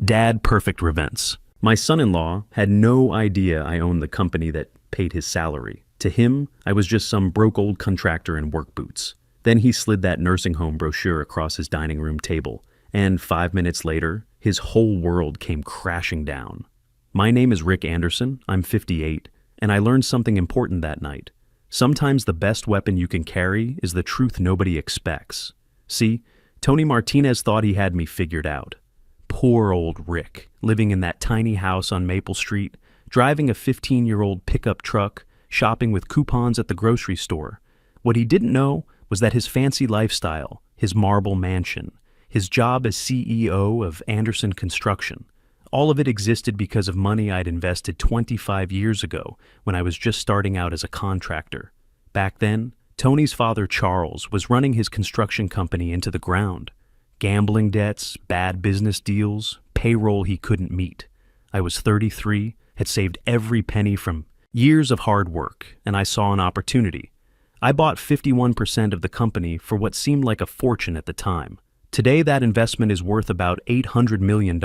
Dad perfect revents. My son-in-law had no idea I owned the company that paid his salary. To him, I was just some broke old contractor in work boots. Then he slid that nursing home brochure across his dining room table, and 5 minutes later, his whole world came crashing down. My name is Rick Anderson, I'm 58, and I learned something important that night. Sometimes the best weapon you can carry is the truth nobody expects. See, Tony Martinez thought he had me figured out. Poor old Rick, living in that tiny house on Maple Street, driving a 15-year-old pickup truck, shopping with coupons at the grocery store. What he didn't know was that his fancy lifestyle, his marble mansion, his job as CEO of Anderson Construction, all of it existed because of money I'd invested 25 years ago when I was just starting out as a contractor. Back then, Tony's father Charles was running his construction company into the ground. Gambling debts, bad business deals, payroll he couldn't meet. I was 33, had saved every penny from years of hard work, and I saw an opportunity. I bought 51% of the company for what seemed like a fortune at the time. Today that investment is worth about $800 million,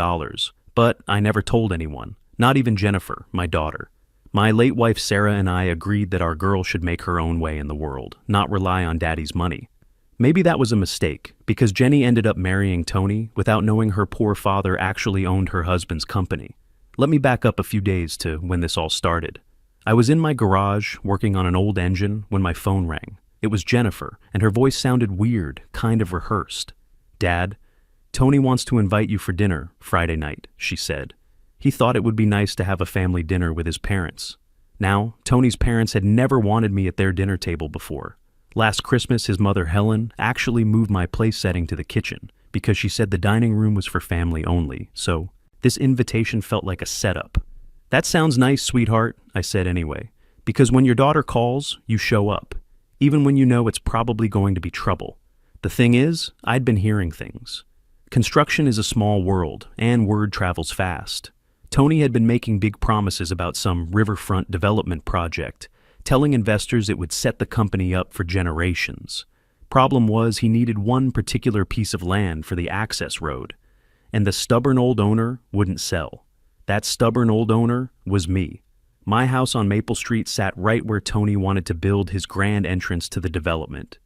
but I never told anyone, not even Jennifer, my daughter. My late wife Sarah and I agreed that our girl should make her own way in the world, not rely on Daddy's money. Maybe that was a mistake, because Jenny ended up marrying Tony without knowing her poor father actually owned her husband's company. Let me back up a few days to when this all started. I was in my garage working on an old engine when my phone rang. It was Jennifer, and her voice sounded weird, kind of rehearsed. "Dad, Tony wants to invite you for dinner Friday night," she said. He thought it would be nice to have a family dinner with his parents. Now, Tony's parents had never wanted me at their dinner table before. Last Christmas, his mother Helen actually moved my place setting to the kitchen because she said the dining room was for family only, so this invitation felt like a setup. "That sounds nice, sweetheart," I said anyway, because when your daughter calls, you show up, even when you know it's probably going to be trouble. The thing is, I'd been hearing things. Construction is a small world, and word travels fast. Tony had been making big promises about some riverfront development project, telling investors it would set the company up for generations. Problem was, he needed one particular piece of land for the access road, and the stubborn old owner wouldn't sell. That stubborn old owner was me. My house on Maple Street sat right where Tony wanted to build his grand entrance to the development.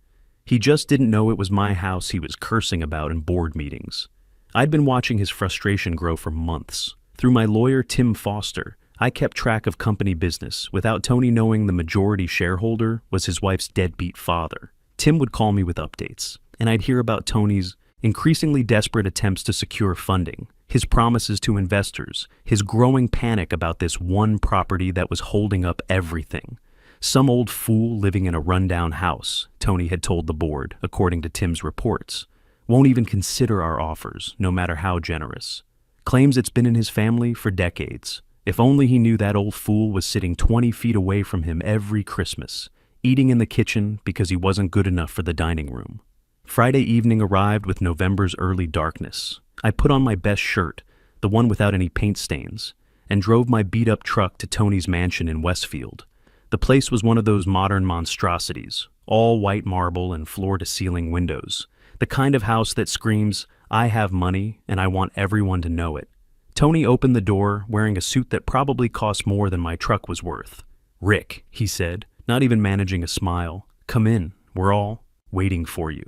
He just didn't know it was my house he was cursing about in board meetings. I'd been watching his frustration grow for months. Through my lawyer, Tim Foster, I kept track of company business without Tony knowing the majority shareholder was his wife's deadbeat father. Tim would call me with updates, and I'd hear about Tony's increasingly desperate attempts to secure funding, his promises to investors, his growing panic about this one property that was holding up everything. Some old fool living in a rundown house, Tony had told the board, according to Tim's reports. Won't even consider our offers, no matter how generous. Claims it's been in his family for decades. If only he knew that old fool was sitting 20 feet away from him every Christmas, eating in the kitchen because he wasn't good enough for the dining room. Friday evening arrived with November's early darkness. I put on my best shirt, the one without any paint stains, and drove my beat-up truck to Tony's mansion in Westfield. The place was one of those modern monstrosities, all white marble and floor-to-ceiling windows, the kind of house that screams, "I have money and I want everyone to know it." Tony opened the door wearing a suit that probably cost more than my truck was worth. "Rick," he said, not even managing a smile, "come in, we're all waiting for you."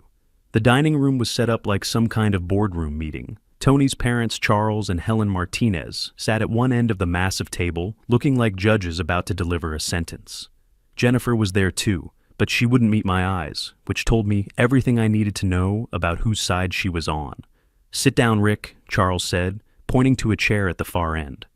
The dining room was set up like some kind of boardroom meeting. Tony's parents, Charles and Helen Martinez, sat at one end of the massive table, looking like judges about to deliver a sentence. Jennifer was there too, but she wouldn't meet my eyes, which told me everything I needed to know about whose side she was on. "Sit down, Rick," Charles said, pointing to a chair at the far end.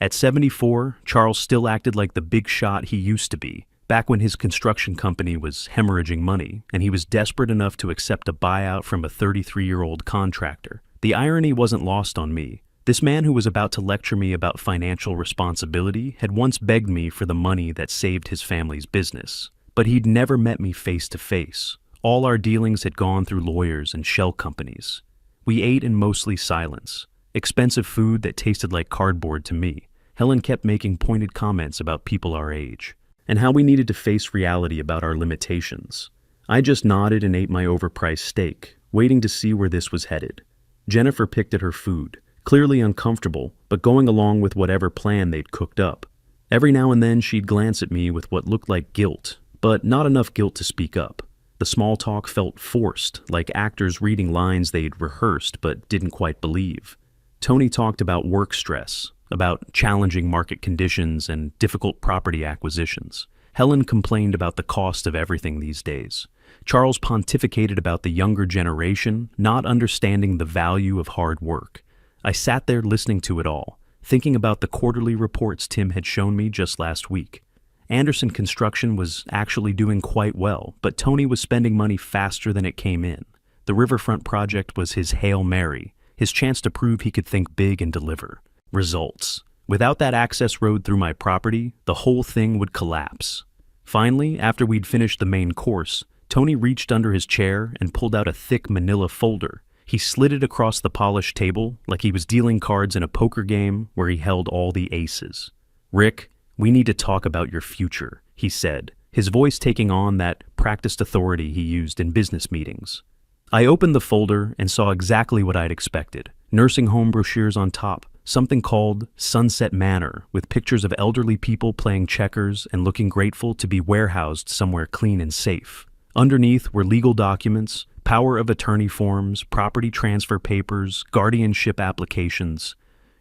At 74, Charles still acted like the big shot he used to be, back when his construction company was hemorrhaging money, and he was desperate enough to accept a buyout from a 33-year-old contractor. The irony wasn't lost on me. This man who was about to lecture me about financial responsibility had once begged me for the money that saved his family's business. But he'd never met me face to face. All our dealings had gone through lawyers and shell companies. We ate in mostly silence. Expensive food that tasted like cardboard to me. Helen kept making pointed comments about people our age, and how we needed to face reality about our limitations. I just nodded and ate my overpriced steak, waiting to see where this was headed. Jennifer picked at her food, clearly uncomfortable, but going along with whatever plan they'd cooked up. Every now and then she'd glance at me with what looked like guilt, but not enough guilt to speak up. The small talk felt forced, like actors reading lines they'd rehearsed but didn't quite believe. Tony talked about work stress, about challenging market conditions and difficult property acquisitions. Helen complained about the cost of everything these days. Charles pontificated about the younger generation not understanding the value of hard work. I sat there listening to it all, thinking about the quarterly reports Tim had shown me just last week. Anderson Construction was actually doing quite well, but Tony was spending money faster than it came in. The riverfront project was his Hail Mary, his chance to prove he could think big and deliver. Results. Without that access road through my property, the whole thing would collapse. Finally, after we'd finished the main course, Tony reached under his chair and pulled out a thick manila folder. He slid it across the polished table like he was dealing cards in a poker game where he held all the aces. "Rick, we need to talk about your future," he said, his voice taking on that practiced authority he used in business meetings. I opened the folder and saw exactly what I'd expected. Nursing home brochures on top, something called Sunset Manor, with pictures of elderly people playing checkers and looking grateful to be warehoused somewhere clean and safe. Underneath were legal documents, power of attorney forms, property transfer papers, guardianship applications.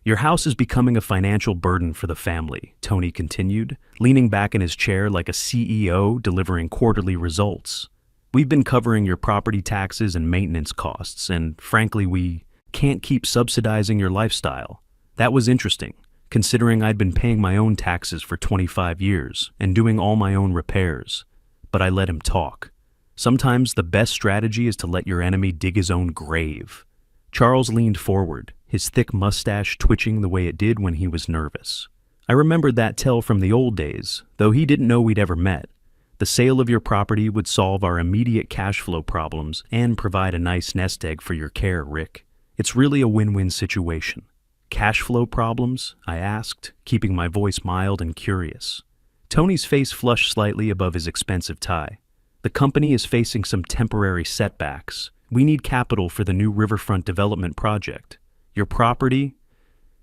"Your house is becoming a financial burden for the family," Tony continued, leaning back in his chair like a CEO delivering quarterly results. "We've been covering your property taxes and maintenance costs, and frankly, we can't keep subsidizing your lifestyle." That was interesting, considering I'd been paying my own taxes for 25 years and doing all my own repairs. But I let him talk. Sometimes the best strategy is to let your enemy dig his own grave. Charles leaned forward, his thick mustache twitching the way it did when he was nervous. I remembered that tell from the old days, though he didn't know we'd ever met. The sale of your property would solve our immediate cash flow problems and provide a nice nest egg for your care, Rick. It's really a win-win situation. "Cash flow problems?" I asked, keeping my voice mild and curious. Tony's face flushed slightly above his expensive tie. "The company is facing some temporary setbacks. We need capital for the new riverfront development project. Your property—"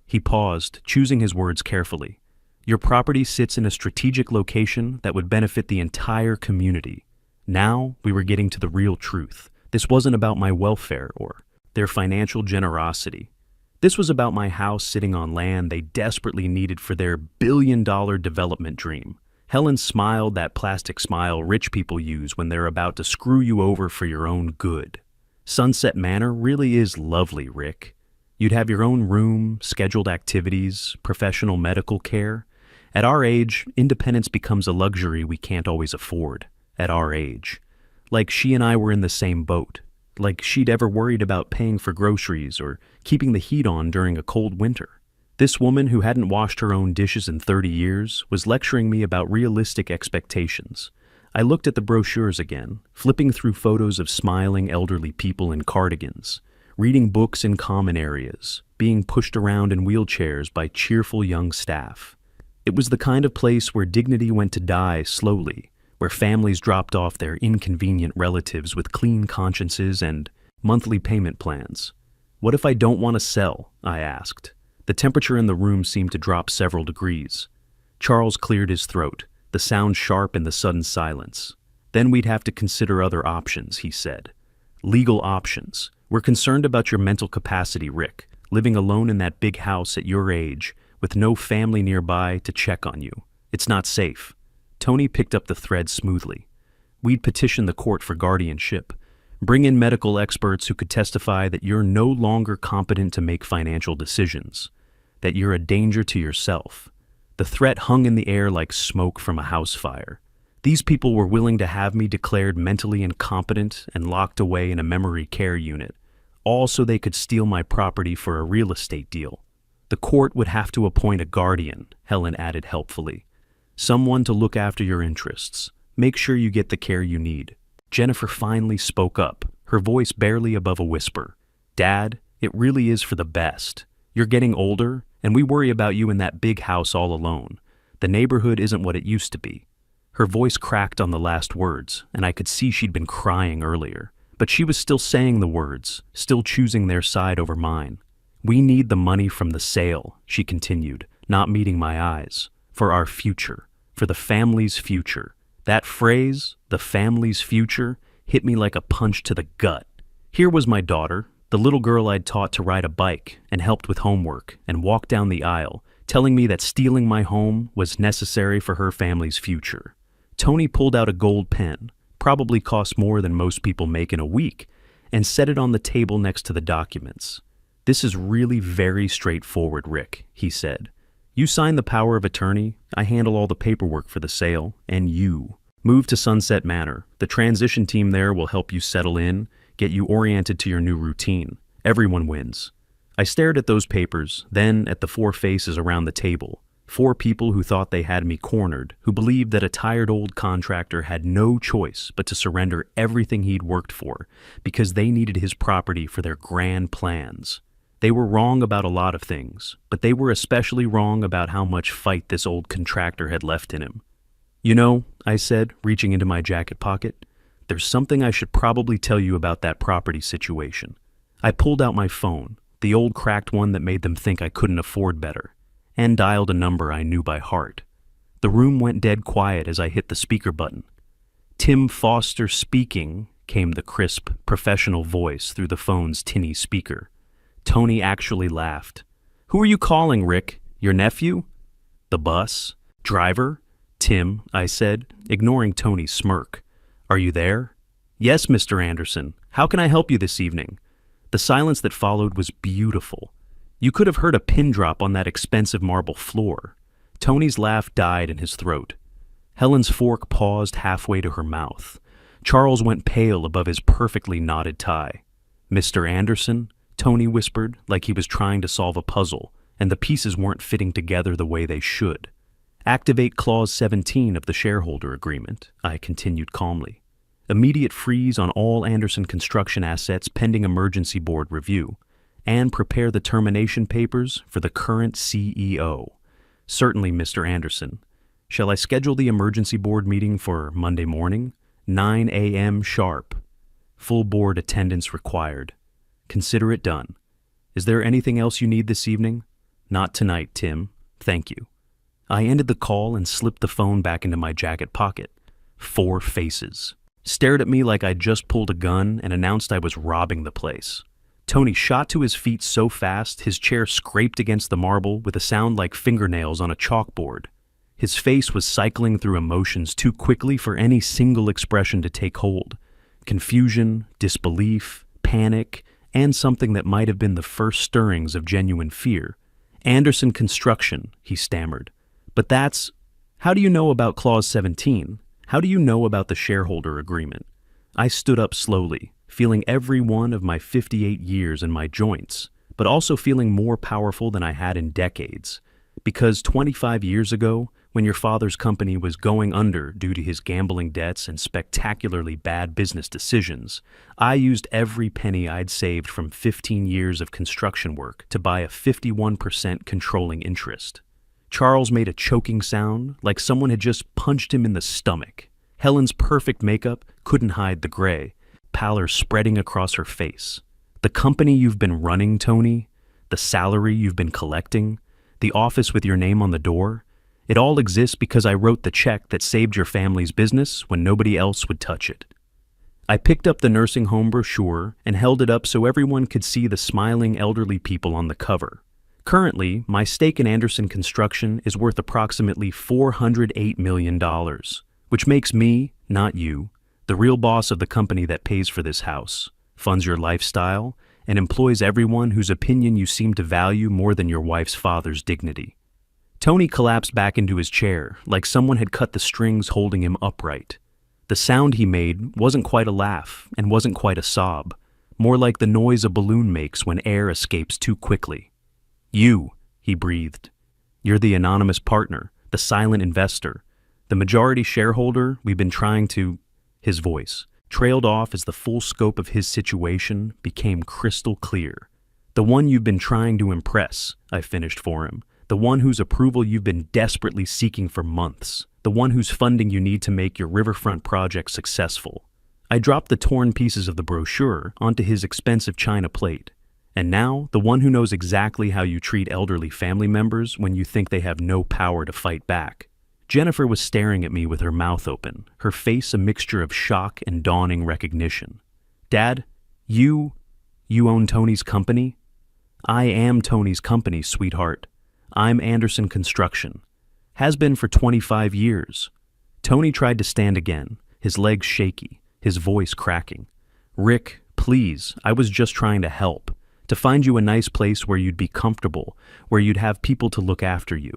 He paused, choosing his words carefully. "Your property sits in a strategic location that would benefit the entire community." Now we were getting to the real truth. This wasn't about my welfare or their financial generosity. This was about my house sitting on land they desperately needed for their billion-dollar development dream. Helen smiled that plastic smile rich people use when they're about to screw you over for your own good. "Sunset Manor really is lovely, Rick. You'd have your own room, scheduled activities, professional medical care. At our age, independence becomes a luxury we can't always afford. At our age. Like she and I were in the same boat. Like she'd ever worried about paying for groceries or keeping the heat on during a cold winter. This woman who hadn't washed her own dishes in 30 years was lecturing me about realistic expectations. I looked at the brochures again, flipping through photos of smiling elderly people in cardigans, reading books in common areas, being pushed around in wheelchairs by cheerful young staff. It was the kind of place where dignity went to die slowly, where families dropped off their inconvenient relatives with clean consciences and monthly payment plans. "What if I don't want to sell?" I asked. The temperature in the room seemed to drop several degrees. Charles cleared his throat, the sound sharp in the sudden silence. "Then we'd have to consider other options," he said. "Legal options. We're concerned about your mental capacity, Rick, living alone in that big house at your age, with no family nearby to check on you. It's not safe." Tony picked up the thread smoothly. "We'd petition the court for guardianship. Bring in medical experts who could testify that you're no longer competent to make financial decisions, that you're a danger to yourself." The threat hung in the air like smoke from a house fire. These people were willing to have me declared mentally incompetent and locked away in a memory care unit, all so they could steal my property for a real estate deal. "The court would have to appoint a guardian," Helen added helpfully. "Someone to look after your interests. Make sure you get the care you need." Jennifer finally spoke up, her voice barely above a whisper. "Dad, it really is for the best. You're getting older, and we worry about you in that big house all alone. The neighborhood isn't what it used to be." Her voice cracked on the last words, and I could see she'd been crying earlier. But she was still saying the words, still choosing their side over mine. We need the money from the sale, she continued, not meeting my eyes. For our future. For the family's future. That phrase, the family's future, hit me like a punch to the gut. Here was my daughter, the little girl I'd taught to ride a bike and helped with homework and walk down the aisle, telling me that stealing my home was necessary for her family's future. Tony pulled out a gold pen, probably cost more than most people make in a week, and set it on the table next to the documents. "This is really very straightforward, Rick," he said. "You sign the power of attorney, I handle all the paperwork for the sale, and you move to Sunset Manor. The transition team there will help you settle in, get you oriented to your new routine. Everyone wins." I stared at those papers, then at the four faces around the table. Four people who thought they had me cornered, who believed that a tired old contractor had no choice but to surrender everything he'd worked for because they needed his property for their grand plans. They were wrong about a lot of things, but they were especially wrong about how much fight this old contractor had left in him. "You know," I said, reaching into my jacket pocket, "there's something I should probably tell you about that property situation." I pulled out my phone, the old cracked one that made them think I couldn't afford better, and dialed a number I knew by heart. The room went dead quiet as I hit the speaker button. "Tim Foster speaking," came the crisp, professional voice through the phone's tinny speaker. Tony actually laughed. "Who are you calling, Rick? Your nephew?" "The bus? Driver?" "Tim," I said, ignoring Tony's smirk. "Are you there?" "Yes, Mr. Anderson. How can I help you this evening?" The silence that followed was beautiful. You could have heard a pin drop on that expensive marble floor. Tony's laugh died in his throat. Helen's fork paused halfway to her mouth. Charles went pale above his perfectly knotted tie. "Mr. Anderson?" Tony whispered, like he was trying to solve a puzzle, and the pieces weren't fitting together the way they should. "Activate Clause 17 of the shareholder agreement," I continued calmly. "Immediate freeze on all Anderson construction assets pending emergency board review, and prepare the termination papers for the current CEO." "Certainly, Mr. Anderson. Shall I schedule the emergency board meeting for Monday morning? 9 a.m. sharp. Full board attendance required. Consider it done. Is there anything else you need this evening?" "Not tonight, Tim. Thank you." I ended the call and slipped the phone back into my jacket pocket. Four faces stared at me like I'd just pulled a gun and announced I was robbing the place. Tony shot to his feet so fast his chair scraped against the marble with a sound like fingernails on a chalkboard. His face was cycling through emotions too quickly for any single expression to take hold. Confusion, disbelief, panic, and something that might have been the first stirrings of genuine fear. "Anderson Construction," he stammered. "But that's... How do you know about Clause 17? How do you know about the shareholder agreement?" I stood up slowly, feeling every one of my 58 years in my joints, but also feeling more powerful than I had in decades. Because 25 years ago, when your father's company was going under due to his gambling debts and spectacularly bad business decisions, I used every penny I'd saved from 15 years of construction work to buy a 51% controlling interest. Charles made a choking sound, like someone had just punched him in the stomach. Helen's perfect makeup couldn't hide the gray, pallor spreading across her face. "The company you've been running, Tony, the salary you've been collecting, the office with your name on the door, it all exists because I wrote the check that saved your family's business when nobody else would touch it." I picked up the nursing home brochure and held it up so everyone could see the smiling elderly people on the cover. Currently, my stake in Anderson Construction is worth approximately $408 million, which makes me, not you, the real boss of the company that pays for this house, funds your lifestyle, and employs everyone whose opinion you seem to value more than your wife's father's dignity. Tony collapsed back into his chair, like someone had cut the strings holding him upright. The sound he made wasn't quite a laugh and wasn't quite a sob, more like the noise a balloon makes when air escapes too quickly. "You," he breathed. "You're the anonymous partner, the silent investor, the majority shareholder we've been trying to..." His voice trailed off as the full scope of his situation became crystal clear. "The one you've been trying to impress," I finished for him. "The one whose approval you've been desperately seeking for months. The one whose funding you need to make your riverfront project successful." I dropped the torn pieces of the brochure onto his expensive china plate. And now, the one who knows exactly how you treat elderly family members when you think they have no power to fight back. Jennifer was staring at me with her mouth open, her face a mixture of shock and dawning recognition. Dad, you own Tony's company? I am Tony's company, sweetheart. I'm Anderson Construction. Has been for 25 years. Tony tried to stand again, his legs shaky, his voice cracking. Rick, please, I was just trying to help. To find you a nice place where you'd be comfortable, where you'd have people to look after you.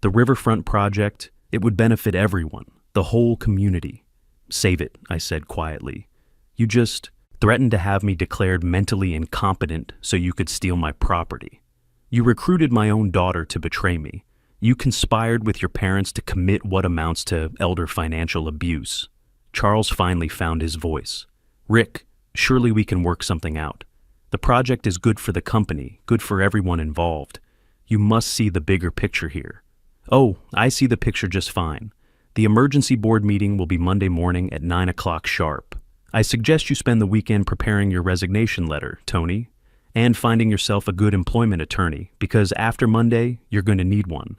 The riverfront project, it would benefit everyone, the whole community. Save it, I said quietly. You just threatened to have me declared mentally incompetent so you could steal my property. You recruited my own daughter to betray me. You conspired with your parents to commit what amounts to elder financial abuse. Charles finally found his voice. Rick, surely we can work something out. The project is good for the company, good for everyone involved. You must see the bigger picture here. Oh, I see the picture just fine. The emergency board meeting will be Monday morning at 9 o'clock sharp. I suggest you spend the weekend preparing your resignation letter, Tony, and finding yourself a good employment attorney, because after Monday, you're going to need one.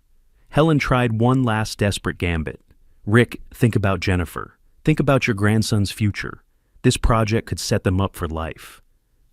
Helen tried one last desperate gambit. Rick, think about Jennifer. Think about your grandson's future. This project could set them up for life.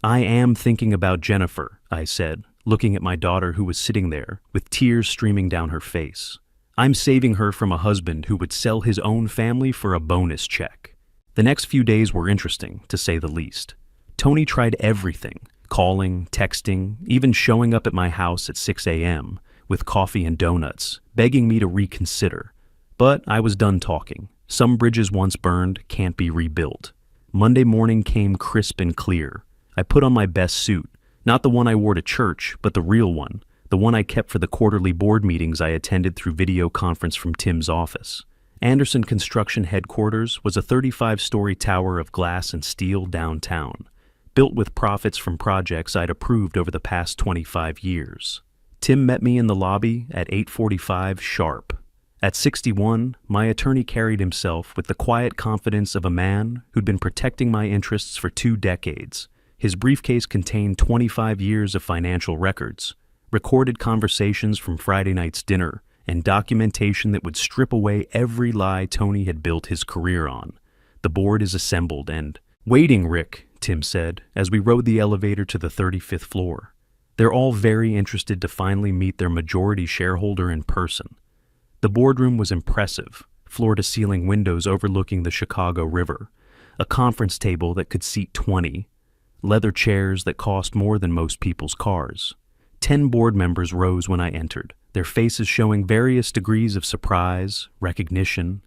I am thinking about Jennifer, I said, looking at my daughter who was sitting there, with tears streaming down her face. I'm saving her from a husband who would sell his own family for a bonus check. The next few days were interesting, to say the least. Tony tried everything, calling, texting, even showing up at my house at 6 a.m., with coffee and donuts, begging me to reconsider. But I was done talking. Some bridges once burned can't be rebuilt. Monday morning came crisp and clear. I put on my best suit, not the one I wore to church, but the real one, the one I kept for the quarterly board meetings I attended through video conference from Tim's office. Anderson Construction headquarters was a 35-story tower of glass and steel downtown, built with profits from projects I'd approved over the past 25 years. Tim met me in the lobby at 8:45 sharp. At 61, my attorney carried himself with the quiet confidence of a man who'd been protecting my interests for 2 decades. His briefcase contained 25 years of financial records, recorded conversations from Friday night's dinner, and documentation that would strip away every lie Tony had built his career on. The board is assembled and, "Waiting, Rick," Tim said, as we rode the elevator to the 35th floor. They're all very interested to finally meet their majority shareholder in person. The boardroom was impressive, floor-to-ceiling windows overlooking the Chicago River, a conference table that could seat 20, leather chairs that cost more than most people's cars. 10 board members rose when I entered, their faces showing various degrees of surprise, recognition,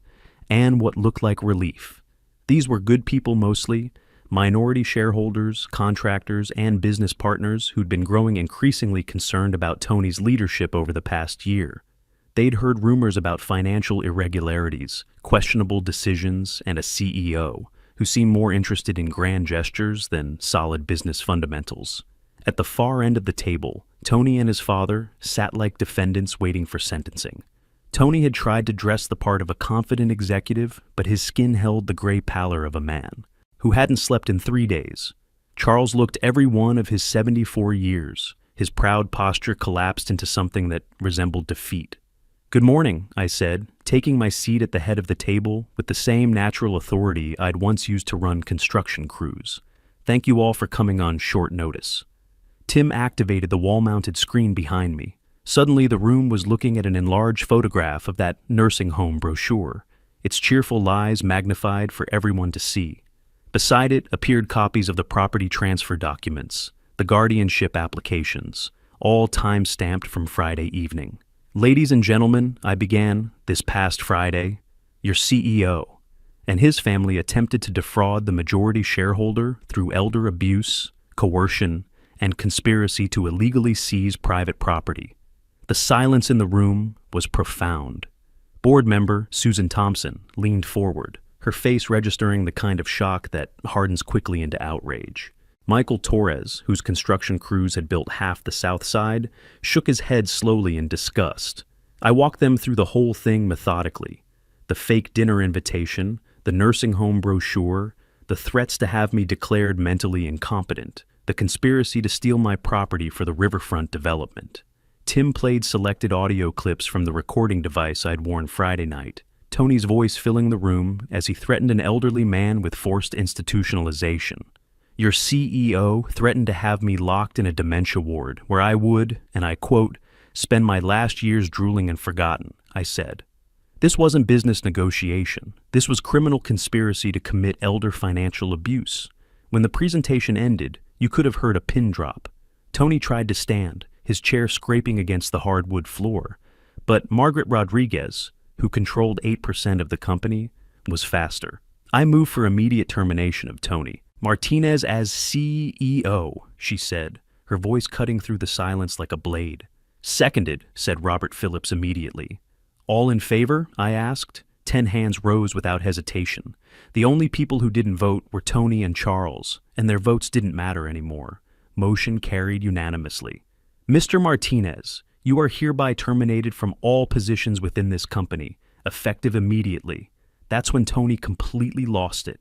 and what looked like relief. These were good people mostly, minority shareholders, contractors, and business partners who'd been growing increasingly concerned about Tony's leadership over the past year. They'd heard rumors about financial irregularities, questionable decisions, and a CEO who seemed more interested in grand gestures than solid business fundamentals. At the far end of the table, Tony and his father sat like defendants waiting for sentencing. Tony had tried to dress the part of a confident executive, but his skin held the gray pallor of a man who hadn't slept in 3 days. Charles looked every one of his 74 years. His proud posture collapsed into something that resembled defeat. "Good morning," I said, taking my seat at the head of the table with the same natural authority I'd once used to run construction crews. "Thank you all for coming on short notice." Tim activated the wall-mounted screen behind me. Suddenly, the room was looking at an enlarged photograph of that nursing home brochure, its cheerful lies magnified for everyone to see. Beside it appeared copies of the property transfer documents, the guardianship applications, all time-stamped from Friday evening. "Ladies and gentlemen," I began, "this past Friday, your CEO and his family attempted to defraud the majority shareholder through elder abuse, coercion, and conspiracy to illegally seize private property." The silence in the room was profound. Board member Susan Thompson leaned forward, her face registering the kind of shock that hardens quickly into outrage. Michael Torres, whose construction crews had built half the south side, shook his head slowly in disgust. I walked them through the whole thing methodically. The fake dinner invitation, the nursing home brochure, the threats to have me declared mentally incompetent, the conspiracy to steal my property for the riverfront development. Tim played selected audio clips from the recording device I'd worn Friday night, Tony's voice filling the room as he threatened an elderly man with forced institutionalization. Your CEO threatened to have me locked in a dementia ward where I would, and I quote, spend my last years drooling and forgotten, I said. This wasn't business negotiation. This was criminal conspiracy to commit elder financial abuse. When the presentation ended, you could have heard a pin drop. Tony tried to stand, his chair scraping against the hardwood floor. But Margaret Rodriguez, who controlled 8% of the company, was faster. I moved for immediate termination of Tony. Martinez as CEO, she said, her voice cutting through the silence like a blade. Seconded, said Robert Phillips immediately. All in favor? I asked. 10 hands rose without hesitation. The only people who didn't vote were Tony and Charles, and their votes didn't matter anymore. Motion carried unanimously. Mr. Martinez, you are hereby terminated from all positions within this company, effective immediately. That's when Tony completely lost it.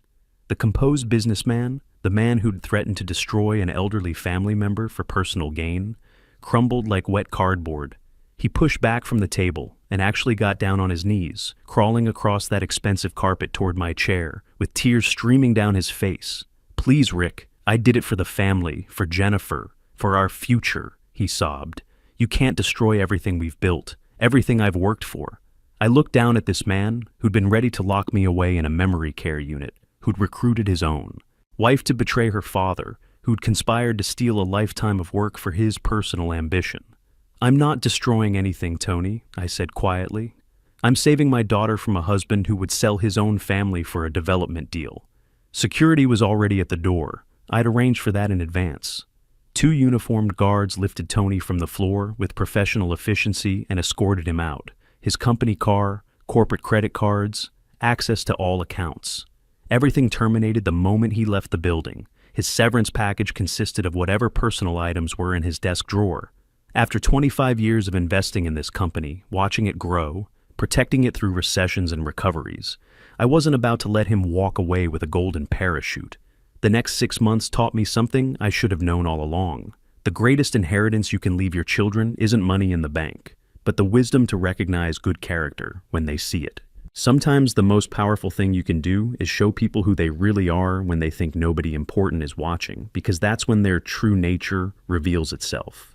The composed businessman, the man who'd threatened to destroy an elderly family member for personal gain, crumbled like wet cardboard. He pushed back from the table and actually got down on his knees, crawling across that expensive carpet toward my chair, with tears streaming down his face. Please, Rick, I did it for the family, for Jennifer, for our future, he sobbed. You can't destroy everything we've built, everything I've worked for. I looked down at this man who'd been ready to lock me away in a memory care unit, who'd recruited his own, wife to betray her father, who'd conspired to steal a lifetime of work for his personal ambition. I'm not destroying anything, Tony, I said quietly. I'm saving my daughter from a husband who would sell his own family for a development deal. Security was already at the door. I'd arranged for that in advance. 2 uniformed guards lifted Tony from the floor with professional efficiency and escorted him out. His company car, corporate credit cards, access to all accounts. Everything terminated the moment he left the building. His severance package consisted of whatever personal items were in his desk drawer. After 25 years of investing in this company, watching it grow, protecting it through recessions and recoveries, I wasn't about to let him walk away with a golden parachute. The next 6 months taught me something I should have known all along. The greatest inheritance you can leave your children isn't money in the bank, but the wisdom to recognize good character when they see it. Sometimes the most powerful thing you can do is show people who they really are when they think nobody important is watching, because that's when their true nature reveals itself.